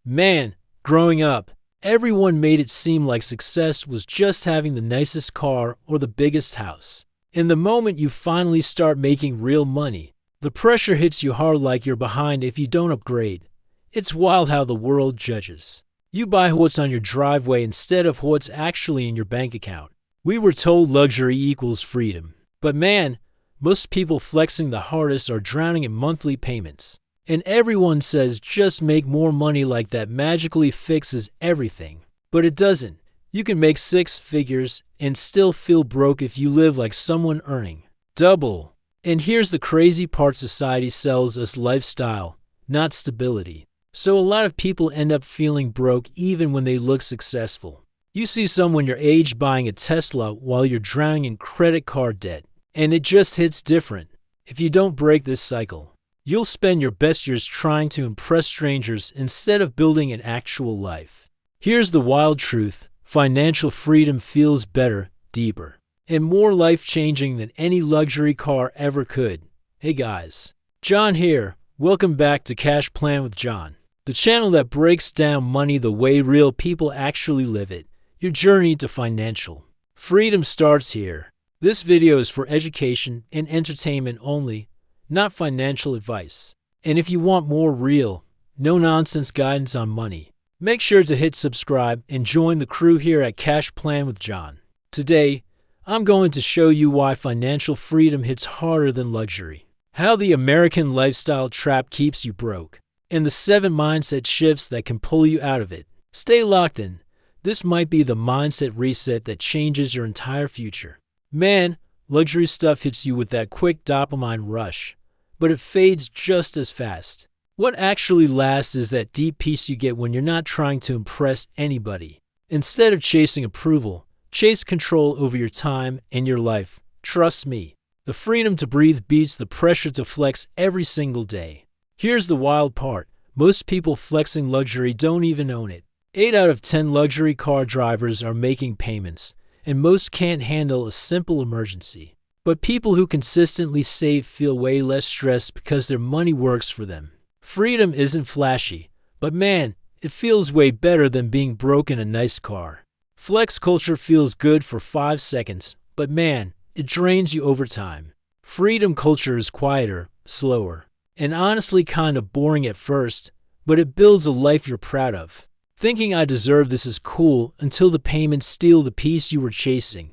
Man, growing up, everyone made it seem like success was just having the nicest car or the biggest house. And the moment you finally start making real money, the pressure hits you hard like you're behind if you don't upgrade. It's wild how the world judges. You buy what's on your driveway instead of what's actually in your bank account. We were told luxury equals freedom. But man, most people flexing the hardest are drowning in monthly payments. And everyone says just make more money like that magically fixes everything. But it doesn't. You can make six figures and still feel broke if you live like someone earning double. And here's the crazy part: society sells us lifestyle, not stability. So a lot of people end up feeling broke even when they look successful. You see someone your age buying a Tesla while you're drowning in credit card debt. And it just hits different. If you don't break this cycle, you'll spend your best years trying to impress strangers instead of building an actual life. Here's the wild truth: financial freedom feels better, deeper, and more life-changing than any luxury car ever could. Hey guys, John here. Welcome back to Cash Plan with John, the channel that breaks down money the way real people actually live it. Your journey to financial freedom starts here. This video is for education and entertainment only, not financial advice. And if you want more real, no-nonsense guidance on money, make sure to hit subscribe and join the crew here at Cash Plan with John. Today, I'm going to show you why financial freedom hits harder than luxury, how the American lifestyle trap keeps you broke, and the 7 mindset shifts that can pull you out of it. Stay locked in. This might be the mindset reset that changes your entire future. Man, luxury stuff hits you with that quick dopamine rush, but it fades just as fast. What actually lasts is that deep peace you get when you're not trying to impress anybody. Instead of chasing approval, chase control over your time and your life. Trust me, the freedom to breathe beats the pressure to flex every single day. Here's the wild part: most people flexing luxury don't even own it. 8 out of 10 luxury car drivers are making payments, and most can't handle a simple emergency. But people who consistently save feel way less stressed because their money works for them. Freedom isn't flashy, but man, it feels way better than being broke in a nice car. Flex culture feels good for 5 seconds, but man, it drains you over time. Freedom culture is quieter, slower, and honestly kind of boring at first, but it builds a life you're proud of. Thinking I deserve this is cool until the payments steal the peace you were chasing.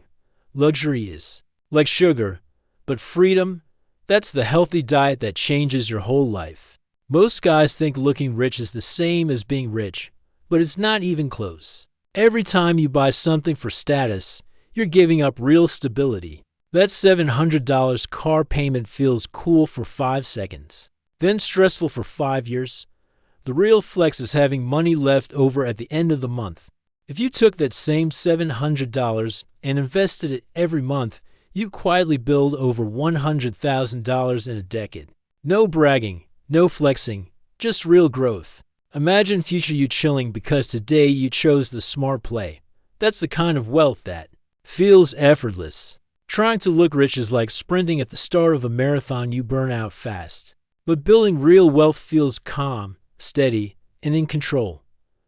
Luxury is like sugar, but freedom, that's the healthy diet that changes your whole life. Most guys think looking rich is the same as being rich, but it's not even close. Every time you buy something for status, you're giving up real stability. That $700 car payment feels cool for 5 seconds, then stressful for 5 years. The real flex is having money left over at the end of the month. If you took that same $700 and invested it every month, you'd quietly build over $100,000 in a decade. No bragging, no flexing, just real growth. Imagine future you chilling because today you chose the smart play. That's the kind of wealth that feels effortless. Trying to look rich is like sprinting at the start of a marathon. You burn out fast. But building real wealth feels calm, steady, and in control.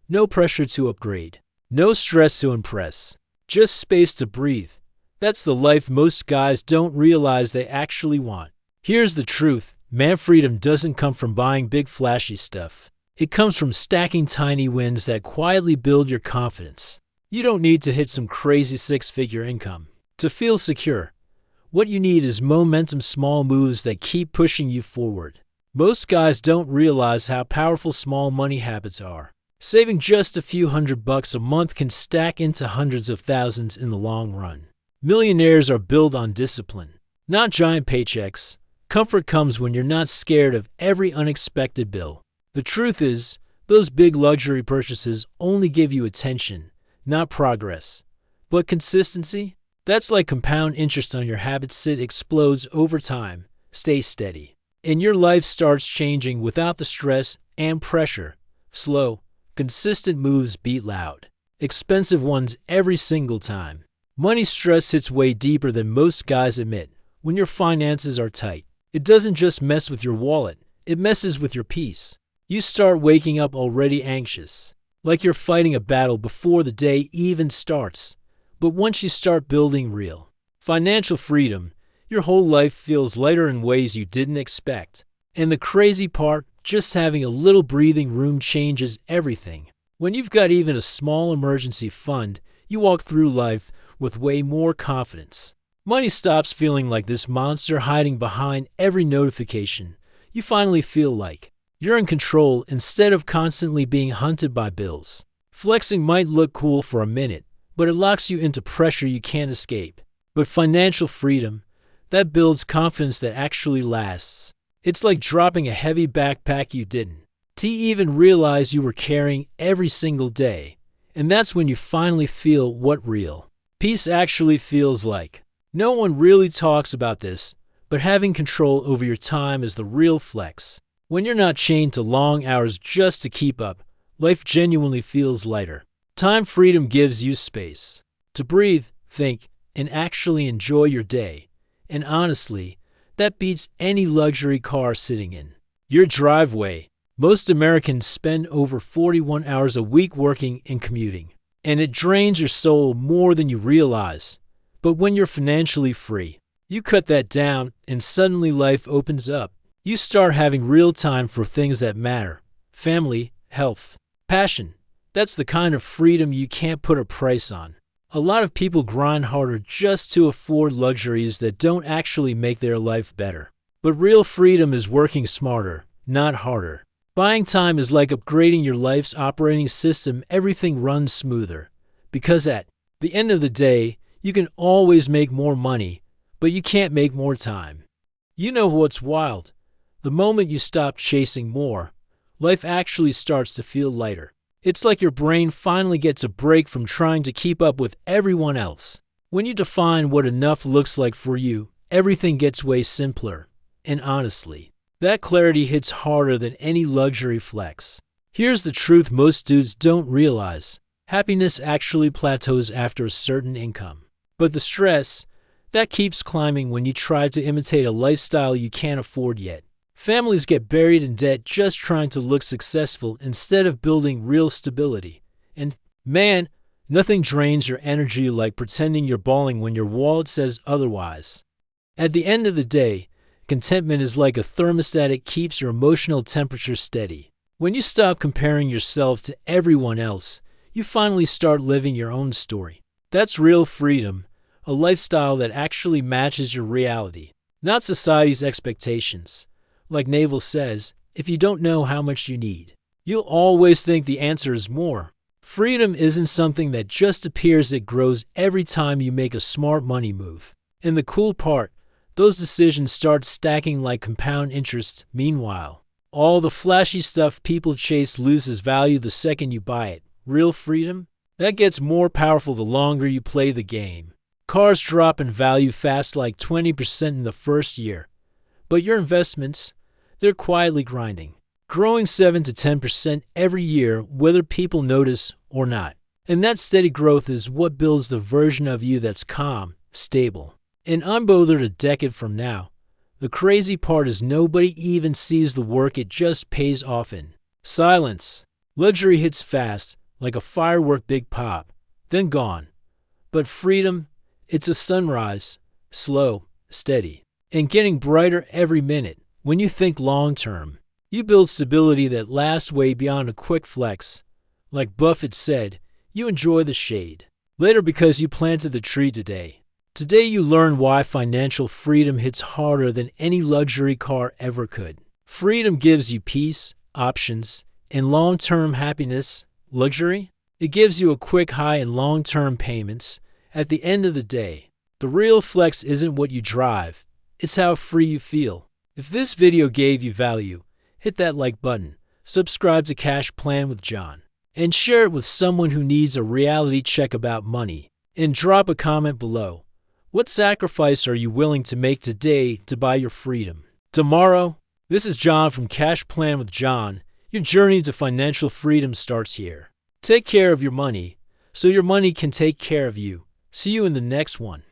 No pressure to upgrade. No stress to impress. Just space to breathe. That's the life most guys don't realize they actually want. Here's the truth: man, freedom doesn't come from buying big flashy stuff. It comes from stacking tiny wins that quietly build your confidence. You don't need to hit some crazy 6-figure income to feel secure. What you need is momentum, small moves that keep pushing you forward. Most guys don't realize how powerful small money habits are. Saving just a few $100 a month can stack into hundreds of thousands in the long run. Millionaires are built on discipline, not giant paychecks. Comfort comes when you're not scared of every unexpected bill. The truth is, those big luxury purchases only give you attention, not progress. But consistency? That's like compound interest on your habits. It explodes over time. Stay steady, and your life starts changing without the stress and pressure. Slow, consistent moves beat loud, expensive ones every single time. Money stress hits way deeper than most guys admit. When your finances are tight, it doesn't just mess with your wallet, it messes with your peace. You start waking up already anxious, like you're fighting a battle before the day even starts. But once you start building real financial freedom, your whole life feels lighter in ways you didn't expect. And the crazy part, just having a little breathing room changes everything. When you've got even a small emergency fund, you walk through life with way more confidence. Money stops feeling like this monster hiding behind every notification. You finally feel like you're in control instead of constantly being hunted by bills. Flexing might look cool for a minute, but it locks you into pressure you can't escape. But financial freedom, that builds confidence that actually lasts. It's like dropping a heavy backpack you didn't even realize you were carrying every single day. And that's when you finally feel what real peace actually feels like. No one really talks about this, but having control over your time is the real flex. When you're not chained to long hours just to keep up, life genuinely feels lighter. Time freedom gives you space to breathe, think, and actually enjoy your day. And honestly, that beats any luxury car sitting in your driveway. Most Americans spend over 41 hours a week working and commuting, and it drains your soul more than you realize. But when you're financially free, you cut that down and suddenly life opens up. You start having real time for things that matter: family, health, passion. That's the kind of freedom you can't put a price on. A lot of people grind harder just to afford luxuries that don't actually make their life better. But real freedom is working smarter, not harder. Buying time is like upgrading your life's operating system. Everything runs smoother. Because at the end of the day, you can always make more money, but you can't make more time. You know what's wild? The moment you stop chasing more, life actually starts to feel lighter. It's like your brain finally gets a break from trying to keep up with everyone else. When you define what enough looks like for you, everything gets way simpler. And honestly, that clarity hits harder than any luxury flex. Here's the truth most dudes don't realize. Happiness actually plateaus after a certain income. But the stress, that keeps climbing when you try to imitate a lifestyle you can't afford yet. Families get buried in debt just trying to look successful instead of building real stability. And man, nothing drains your energy like pretending you're balling when your wallet says otherwise. At the end of the day, contentment is like a thermostat. It keeps your emotional temperature steady. When you stop comparing yourself to everyone else, you finally start living your own story. That's real freedom, a lifestyle that actually matches your reality, not society's expectations. Like Naval says, if you don't know how much you need, you'll always think the answer is more. Freedom isn't something that just appears. It grows every time you make a smart money move. And the cool part, those decisions start stacking like compound interest. Meanwhile, all the flashy stuff people chase loses value the second you buy it. Real freedom? That gets more powerful the longer you play the game. Cars drop in value fast, like 20% in the first year. But your investments, they're quietly grinding, growing 7 to 10% every year, whether people notice or not. And that steady growth is what builds the version of you that's calm, stable, and unbothered a decade from now. The crazy part is nobody even sees the work. It just pays off in silence. Luxury hits fast, like a firework, big pop, then gone. But freedom, it's a sunrise, slow, steady, and getting brighter every minute. When you think long term, you build stability that lasts way beyond a quick flex. Like Buffett said, you enjoy the shade later because you planted the tree today. Today you learn why financial freedom hits harder than any luxury car ever could. Freedom gives you peace, options, and long-term happiness. Luxury? It gives you a quick high and long-term payments. At the end of the day, the real flex isn't what you drive. It's how free you feel. If this video gave you value, hit that like button, subscribe to Cash Plan with John, and share it with someone who needs a reality check about money. And drop a comment below. What sacrifice are you willing to make today to buy your freedom? Tomorrow? This is John from Cash Plan with John. Your journey to financial freedom starts here. Take care of your money so your money can take care of you. See you in the next one.